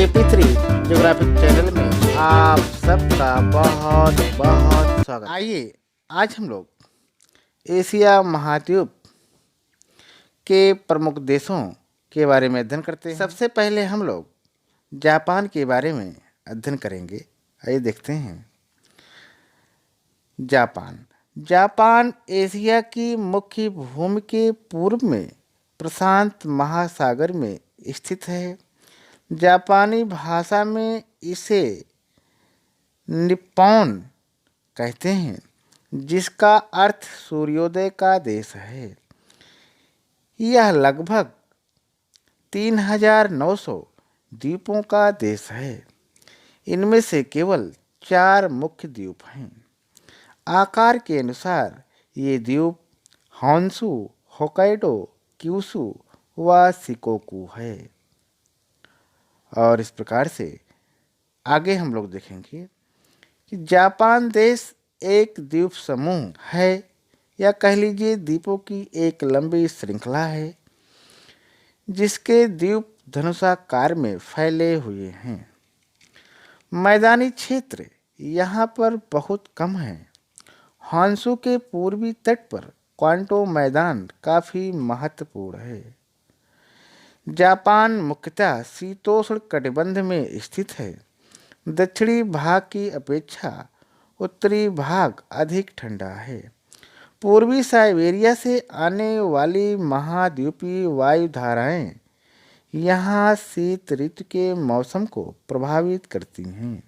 KP3 geographic channel में आप सबका बहुत बहुत स्वागत। आइए आज हम लोग एशिया महाद्वीप के प्रमुख देशों के बारे में अध्ययन करते हैं। सबसे पहले हम लोग जापान के बारे में अध्ययन करेंगे। आइए देखते हैं। जापान एशिया की मुख्य भूमि के पूर्व में प्रशांत महासागर में स्थित है। जापानी भाषा में इसे निप्पॉन कहते हैं, जिसका अर्थ सूर्योदय का देश है। यह लगभग 3,900 द्वीपों का देश है। इनमें से केवल 4 मुख्य द्वीप हैं। आकार के अनुसार ये द्वीप होन्शु, होक्काइडो, क्यूशू व शिकोकू है। और इस प्रकार से आगे हम लोग देखेंगे कि जापान देश एक द्वीप समूह है, या कह लीजिए द्वीपों की एक लंबी श्रृंखला है, जिसके द्वीप धनुषाकार में फैले हुए हैं। मैदानी क्षेत्र यहाँ पर बहुत कम है। होन्शु के पूर्वी तट पर क्वांटो मैदान काफ़ी महत्वपूर्ण है। जापान मुख्यतः शीतोष्ण कटिबंध में स्थित है। दक्षिणी भाग की अपेक्षा उत्तरी भाग अधिक ठंडा है। पूर्वी साइबेरिया से आने वाली महाद्वीपीय वायुधाराएं यहाँ शीत ऋतु के मौसम को प्रभावित करती हैं।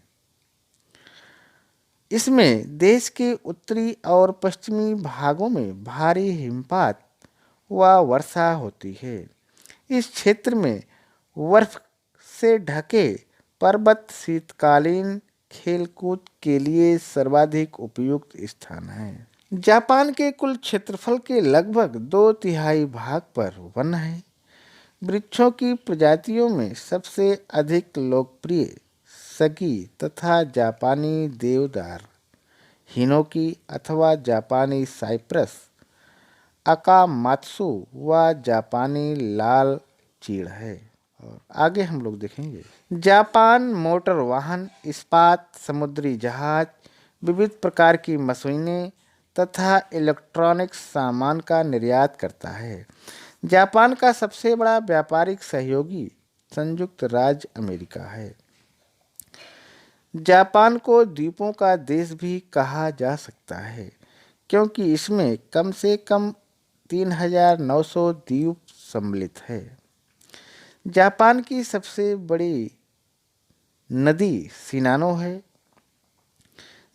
इसमें देश के उत्तरी और पश्चिमी भागों में भारी हिमपात व वर्षा होती है। इस क्षेत्र में बर्फ से ढके पर्वत शीतकालीन खेलकूद के लिए सर्वाधिक उपयुक्त स्थान है। जापान के कुल क्षेत्रफल के लगभग 2/3 भाग पर वन है। वृक्षों की प्रजातियों में सबसे अधिक लोकप्रिय सगी तथा जापानी देवदार, हिनोकी अथवा जापानी साइप्रस, अकामात्सु व जापानी लाल चीड़ है। और आगे हम लोग देखेंगे। जापान मोटर वाहन, इस्पात, समुद्री जहाज, विविध प्रकार की मशीनें तथा इलेक्ट्रॉनिक्स सामान का निर्यात करता है। जापान का सबसे बड़ा व्यापारिक सहयोगी संयुक्त राज्य अमेरिका है। जापान को द्वीपों का देश भी कहा जा सकता है, क्योंकि इसमें कम से कम 3,900 द्वीप सम्मिलित है। जापान की सबसे बड़ी नदी शिनानो है।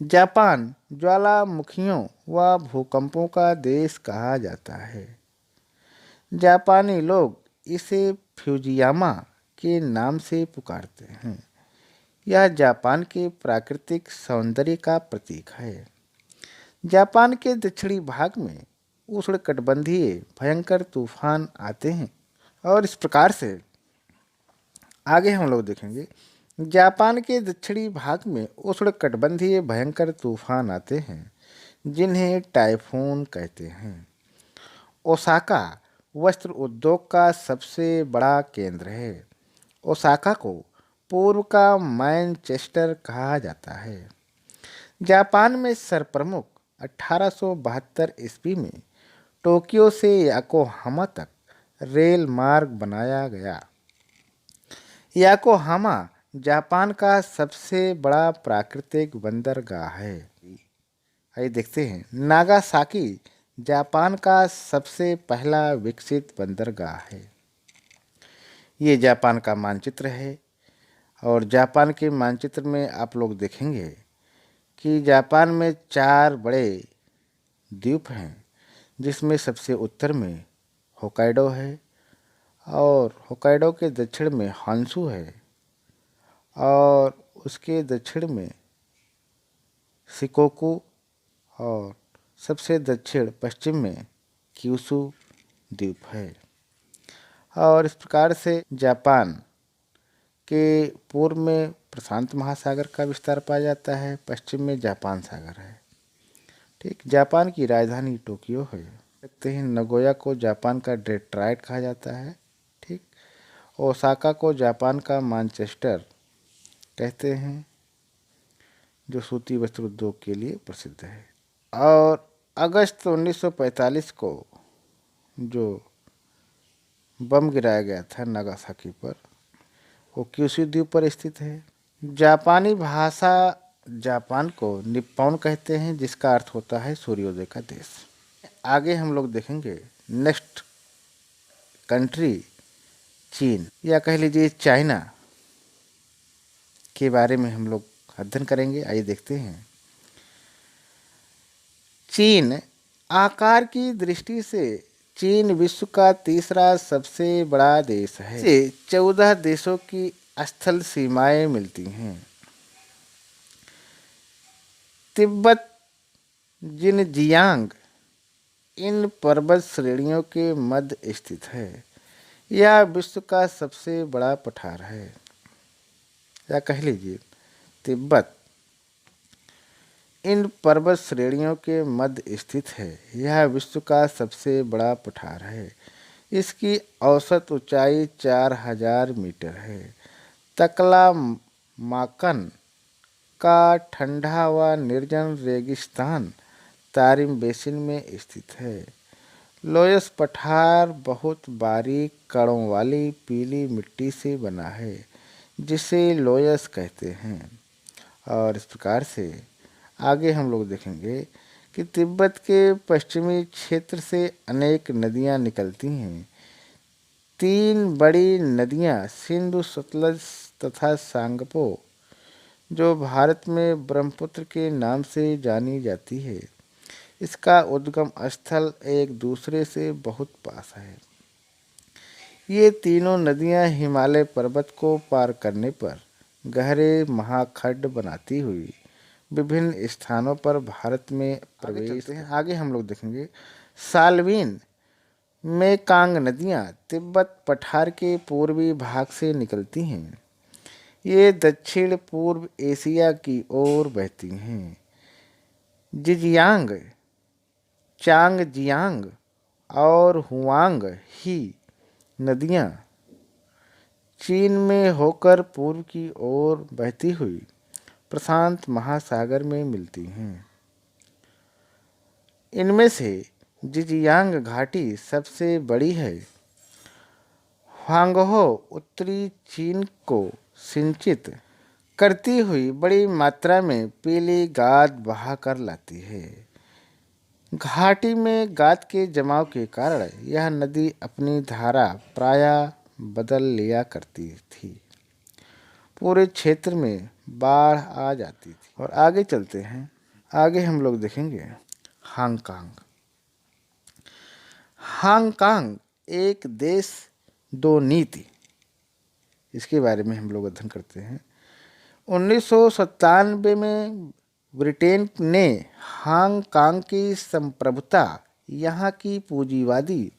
जापान ज्वालामुखियों व भूकंपों का देश कहा जाता है। जापानी लोग इसे फ्यूजियामा के नाम से पुकारते हैं। यह जापान के प्राकृतिक सौंदर्य का प्रतीक है। जापान के दक्षिणी भाग में उष्णकटिबंधीय भयंकर तूफान आते हैं। और इस प्रकार से आगे हम लोग देखेंगे। जापान के दक्षिणी भाग में उष्णकटिबंधीय भयंकर तूफान आते हैं, जिन्हें टाइफून कहते हैं। ओसाका वस्त्र उद्योग का सबसे बड़ा केंद्र है। ओसाका को पूर्व का मैनचेस्टर कहा जाता है। जापान में सरप्रमुख 1872 ईस्वी में टोक्यो से याकोहामा तक रेल मार्ग बनाया गया। याकोहामा जापान का सबसे बड़ा प्राकृतिक बंदरगाह है। आइए देखते हैं। नागासाकी जापान का सबसे पहला विकसित बंदरगाह है। ये जापान का मानचित्र है। और जापान के मानचित्र में आप लोग देखेंगे कि जापान में 4 बड़े द्वीप हैं, जिसमें सबसे उत्तर में होक्काइडो है, और होक्काइडो के दक्षिण में होन्शु है, और उसके दक्षिण में शिकोकू, और सबसे दक्षिण पश्चिम में क्यूशू द्वीप है। और इस प्रकार से जापान के पूर्व में प्रशांत महासागर का विस्तार पाया जाता है, पश्चिम में जापान सागर है। ठीक, जापान की राजधानी टोक्यो है। देखते हैं। नगोया को जापान का डेट्रॉइट कहा जाता है। ठीक, ओसाका को जापान का मैनचेस्टर कहते हैं, जो सूती वस्त्र उद्योग के लिए प्रसिद्ध है। और अगस्त 1945 को जो बम गिराया गया था नागासाकी पर, वो क्यूशू द्वीप पर स्थित है। जापानी भाषा जापान को निप्पॉन कहते हैं, जिसका अर्थ होता है सूर्योदय का देश। आगे हम लोग देखेंगे नेक्स्ट कंट्री चीन, या कह लीजिए चाइना के बारे में हम लोग अध्ययन करेंगे। आइए देखते हैं। चीन आकार की दृष्टि से चीन विश्व का तीसरा सबसे बड़ा देश है। इसे 14 देशों की स्थल सीमाएं मिलती हैं। तिब्बत, जिनजियांग इन पर्वत श्रेणियों के मध्य स्थित है। यह विश्व का सबसे बड़ा पठार है, या कह लीजिए तिब्बत इन पर्वत श्रेणियों के मध्य स्थित है। यह विश्व का सबसे बड़ा पठार है। इसकी औसत ऊंचाई 4000 मीटर है। तकलामाकन का ठंडा व निर्जन रेगिस्तान तारिम बेसिन में स्थित है। लोयस पठार बहुत बारीक कणों वाली पीली मिट्टी से बना है, जिसे लोयस कहते हैं। और इस प्रकार से आगे हम लोग देखेंगे कि तिब्बत के पश्चिमी क्षेत्र से अनेक नदियां निकलती हैं। 3 बड़ी नदियां सिंधु, सतलज तथा सांगपो, जो भारत में ब्रह्मपुत्र के नाम से जानी जाती है। इसका उद्गम स्थल एक दूसरे से बहुत पास है। ये तीनों नदियां हिमालय पर्वत को पार करने पर गहरे महाखड्ड बनाती हुई विभिन्न स्थानों पर भारत में प्रवेश हैं। आगे हम लोग देखेंगे साल्वीन मेकांग नदियां तिब्बत पठार के पूर्वी भाग से निकलती हैं। ये दक्षिण पूर्व एशिया की ओर बहती हैं। जिजियांग, चांगजियांग और हुआंग ही नदियां चीन में होकर पूर्व की ओर बहती हुई प्रशांत महासागर में मिलती हैं। इनमें से जिजियांग घाटी सबसे बड़ी है। ह्वांगहो उत्तरी चीन को सिंचित करती हुई बड़ी मात्रा में पीली गाद बहा कर लाती है। घाटी में गाद के जमाव के कारण यह नदी अपनी धारा प्रायः बदल लिया करती थी। पूरे क्षेत्र में बाढ़ आ जाती थी। और आगे चलते हैं। आगे हम लोग देखेंगे हांगकांग। हांगकांग एक देश दो नीति, इसके बारे में हम लोग अध्ययन करते हैं। 1997 में ब्रिटेन ने हांगकांग की संप्रभुता, यहाँ की पूंजीवादी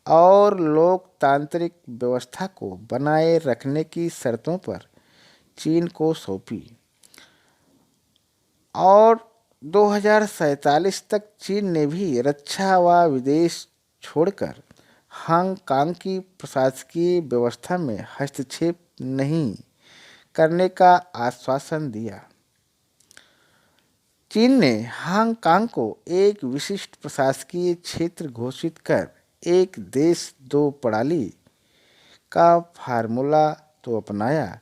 और लोकतांत्रिक व्यवस्था को बनाए रखने की शर्तों पर चीन को सौंपी। और 2047 तक चीन ने भी रक्षा व विदेश छोड़कर हांगकांग की प्रशासकीय व्यवस्था में हस्तक्षेप नहीं करने का आश्वासन दिया। चीन ने हांगकांग को एक विशिष्ट प्रशासकीय क्षेत्र घोषित कर एक देश दो प्रणाली का फार्मूला तो अपनाया,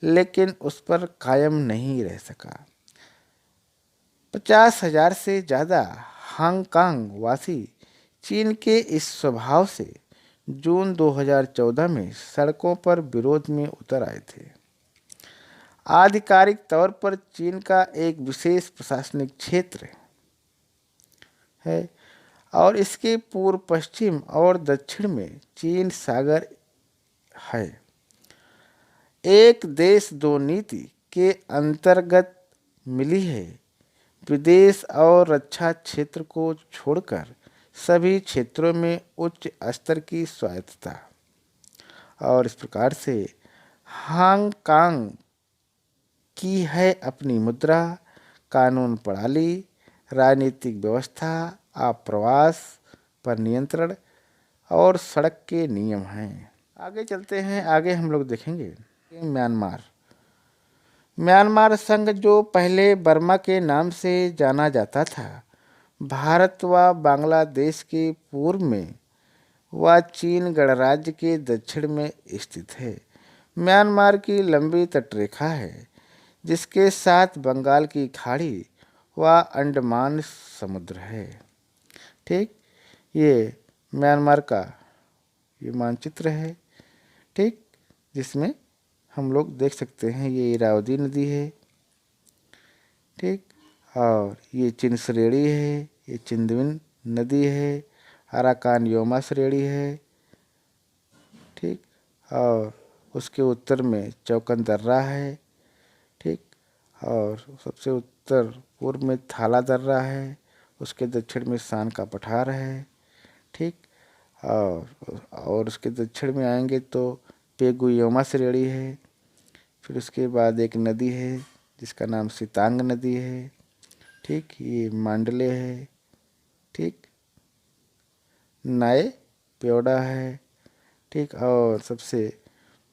लेकिन उस पर कायम नहीं रह सका। 50,000 से ज़्यादा हांगकांग वासी चीन के इस स्वभाव से जून 2014 में सड़कों पर विरोध में उतर आए थे। आधिकारिक तौर पर चीन का एक विशेष प्रशासनिक क्षेत्र है और इसके पूर्व, पश्चिम और दक्षिण में चीन सागर है। एक देश दो नीति के अंतर्गत मिली है विदेश और रक्षा क्षेत्र को छोड़कर सभी क्षेत्रों में उच्च स्तर की स्वायत्तता। और इस प्रकार से हांगकांग की है अपनी मुद्रा, कानून प्रणाली, राजनीतिक व्यवस्था, आप्रवास पर नियंत्रण और सड़क के नियम हैं। आगे चलते हैं। आगे हम लोग देखेंगे म्यांमार। म्यांमार संघ जो पहले बर्मा के नाम से जाना जाता था, भारत व बांग्लादेश के पूर्व में व चीन गणराज्य के दक्षिण में स्थित है। म्यांमार की लंबी तटरेखा है जिसके साथ बंगाल की खाड़ी व अंडमान समुद्र है। ठीक, ये म्यांमार का ये मानचित्र है। ठीक, जिसमें हम लोग देख सकते हैं ये इरावदी नदी है। ठीक, और ये चिन श्रेणी है, ये चिंदविन नदी है, अराकान योमा श्रेणी है। ठीक, और उसके उत्तर में चौकन दर्रा है। ठीक, और सबसे उत्तर पूर्व में थाला दर्रा है, उसके दक्षिण में सान का पठार है। ठीक, और उसके दक्षिण में आएंगे तो पेगुयोमा श्रेणी है। फिर उसके बाद एक नदी है जिसका नाम सितांग नदी है। ठीक, ये मांडले है। ठीक, नाए प्योडा है। ठीक, और सबसे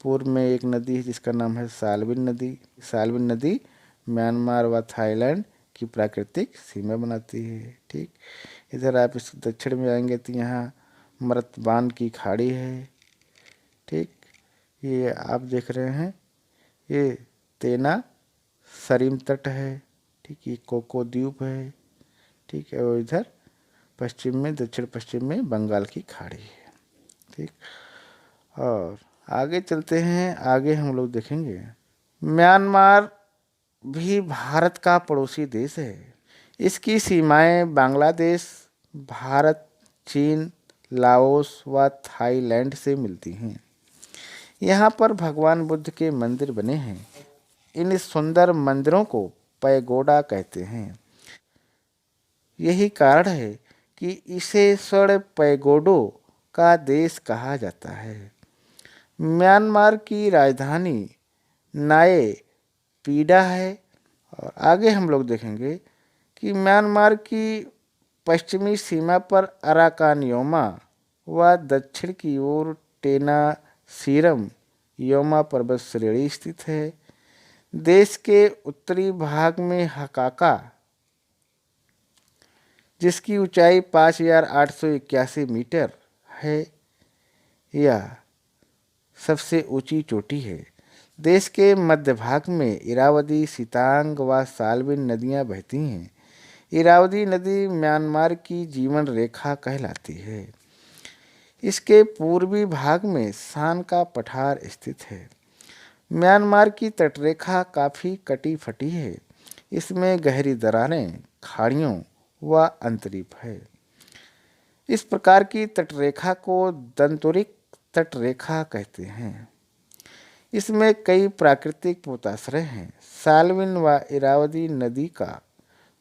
पूर्व में एक नदी है जिसका नाम है सालविन नदी। सालविन नदी म्यांमार व थाईलैंड की प्राकृतिक सीमा बनाती है। ठीक, इधर आप इस दक्षिण में आएंगे तो यहाँ मर्तबान की खाड़ी है। ठीक, ये आप देख रहे हैं ये तेना सरीम तट है। ठीक, ये कोको द्वीप है। ठीक है, और इधर पश्चिम में दक्षिण पश्चिम में बंगाल की खाड़ी है। ठीक, और आगे चलते हैं। आगे हम लोग देखेंगे म्यांमार भी भारत का पड़ोसी देश है। इसकी सीमाएं बांग्लादेश, भारत, चीन, लाओस व थाईलैंड से मिलती हैं। यहाँ पर भगवान बुद्ध के मंदिर बने हैं। इन सुंदर मंदिरों को पैगोडा कहते हैं। यही कारण है कि इसे स्वर्ण पैगोडों का देश कहा जाता है। म्यांमार की राजधानी नाए पीडा है। और आगे हम लोग देखेंगे कि म्यांमार की पश्चिमी सीमा पर अराकान योमा व दक्षिण की ओर टेना सीरम योमा पर्वत श्रेणी स्थित है। देश के उत्तरी भाग में हकाका, जिसकी ऊंचाई 5,881 मीटर है, यह सबसे ऊंची चोटी है। देश के मध्य भाग में इरावदी, सितांग व सालविन नदियां बहती हैं। इरावदी नदी म्यांमार की जीवन रेखा कहलाती है। इसके पूर्वी भाग में सान का पठार स्थित है। म्यांमार की तटरेखा काफ़ी कटी फटी है। इसमें गहरी दरारें, खाड़ियों व अंतरीप है। इस प्रकार की तटरेखा को दंतुरिक तटरेखा कहते हैं। इसमें कई प्राकृतिक पोताश्रय हैं। सालविन व इरावदी नदी का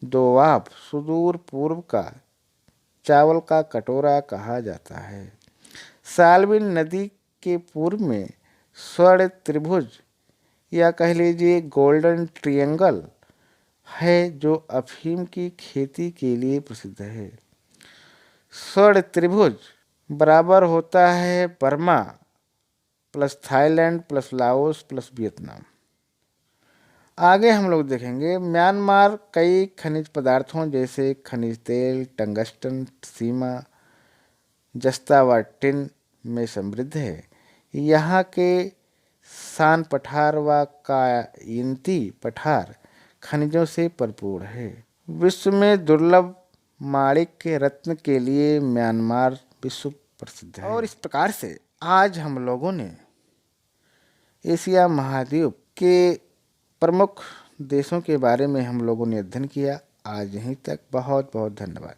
दोआब सुदूर पूर्व का चावल का कटोरा कहा जाता है। सालविन नदी के पूर्व में स्वर्ण त्रिभुज या कह लीजिए गोल्डन ट्रिएंगल है जो अफीम की खेती के लिए प्रसिद्ध है। स्वर्ण त्रिभुज बराबर होता है Burma plus Thailand plus Laos plus Vietnam. आगे हम लोग देखेंगे म्यांमार कई खनिज पदार्थों जैसे खनिज तेल, टंगस्टन, सीमा, जस्ता व टिन में समृद्ध है। यहाँ के सान पठार व कायिंती पठार खनिजों से भरपूर है। विश्व में दुर्लभ माणिक्य रत्न के लिए म्यांमार विश्व प्रसिद्ध है। और इस प्रकार से आज हम लोगों ने एशिया महाद्वीप के प्रमुख देशों के बारे में हम लोगों ने अध्ययन किया। आज यहीं तक। बहुत बहुत धन्यवाद।